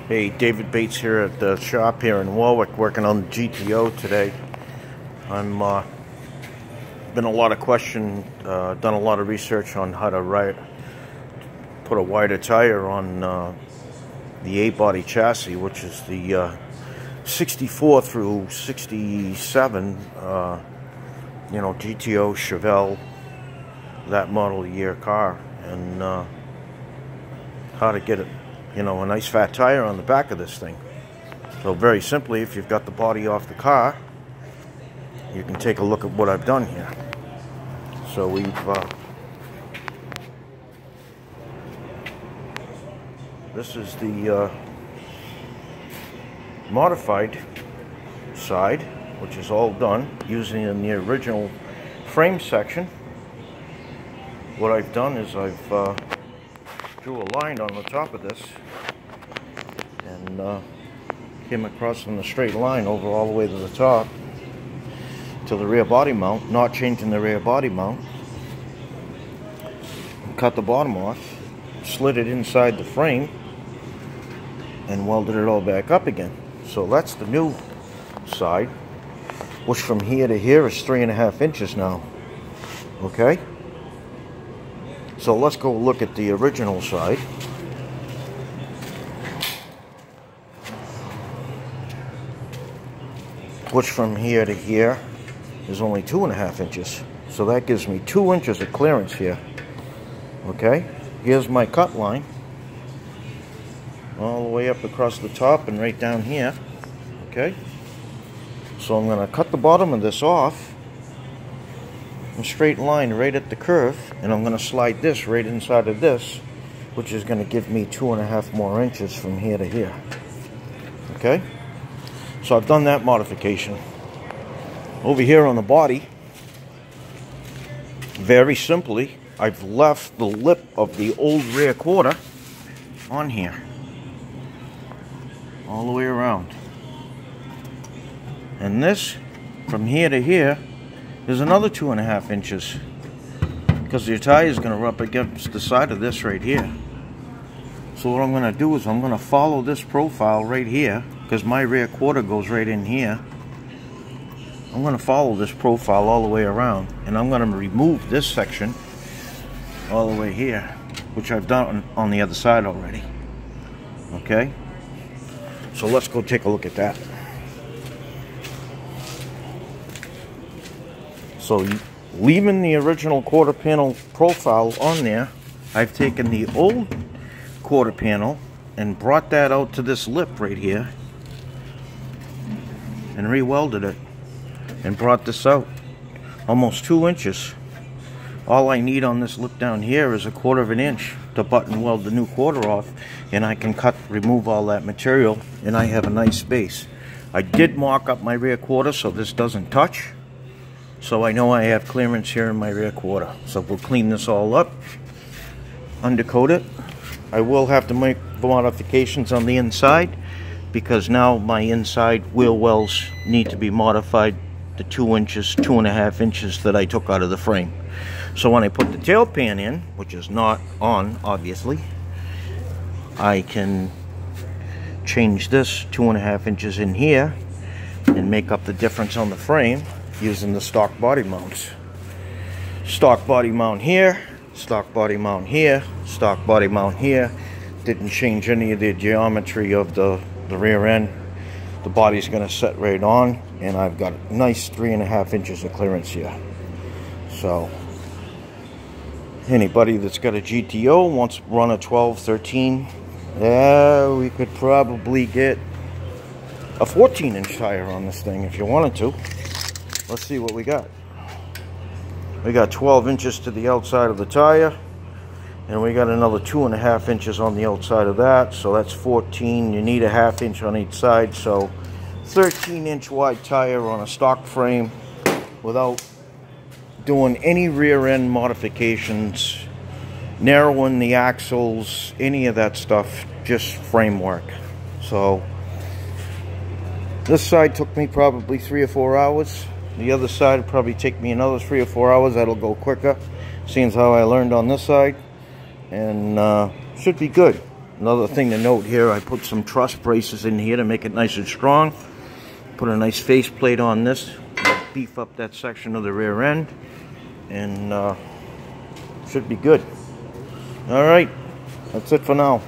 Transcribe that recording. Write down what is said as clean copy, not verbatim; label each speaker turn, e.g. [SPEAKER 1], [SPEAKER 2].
[SPEAKER 1] Hey, David Bates here at the shop here in Warwick, working on the GTO today. I'm been a lot of done a lot of research on how to put a wider tire on the 8-body chassis, which is the 64 through 67, GTO, Chevelle, that model year car, and how to get it. A nice fat tire on the back of this thing. So very simply, if you've got the body off the car, you can take a look at what I've done here. So we've this is the modified side, which is all done using in the original frame section. What I've done is I've drew a line on the top of this and came across in a straight line over all the way to the top to the rear body mount, not changing the rear body mount. Cut the bottom off, slid it inside the frame, and welded it all back up again. So that's the new side, which from here to here is 3.5 inches now. Okay? So let's go look at the original side. Which from here to here is only 2.5 inches. So that gives me 2 inches of clearance here. Okay? Here's my cut line. All the way up across the top and right down here. Okay? So I'm going to cut the bottom of this off. A straight line right at the curve, and I'm going to slide this right inside of this, which is going to give me 2.5 more inches from here to here. Okay, so I've done that modification. Over here on the body, very simply, I've left the lip of the old rear quarter on here all the way around, and this from here to here is another 2.5 inches, because your tire is going to rub against the side of this right here. So what I'm going to do is I'm going to follow this profile right here, because my rear quarter goes right in here. I'm going to follow this profile all the way around, and I'm going to remove this section all the way here, which I've done on the other side already. Okay, so let's go take a look at that. So leaving the original quarter panel profile on there, I've taken the old quarter panel and brought that out to this lip right here and re-welded it and brought this out almost 2 inches. All I need on this lip down here is 1/4 inch to button weld the new quarter off, and I can remove all that material, and I have a nice space. I did mark up my rear quarter so this doesn't touch. So I know I have clearance here in my rear quarter. So we'll clean this all up, undercoat it. I will have to make modifications on the inside, because now my inside wheel wells need to be modified to 2 inches, 2.5 inches that I took out of the frame. So when I put the tail pan in, which is not on obviously, I can change this 2.5 inches in here and make up the difference on the frame using the stock body mounts. Stock body mount here, stock body mount here, stock body mount here. Didn't change any of the geometry of the rear end. The body's going to set right on, and I've got a nice 3.5 inches of clearance here. So anybody that's got a GTO wants to run a 12, 13, yeah, we could probably get a 14-inch tire on this thing if you wanted to. Let's see what we got. We got 12 inches to the outside of the tire, and we got another 2.5 inches on the outside of that, so that's 14. You need a 1/2 inch on each side, so 13-inch wide tire on a stock frame without doing any rear end modifications, narrowing the axles, any of that stuff, just framework. So this side took me probably 3 or 4 hours. The other side will probably take me another 3 or 4 hours. That'll go quicker, seeing as how I learned on this side, and should be good. Another thing to note here, I put some truss braces in here to make it nice and strong. Put a nice faceplate on this, beef up that section of the rear end, and should be good. All right, that's it for now.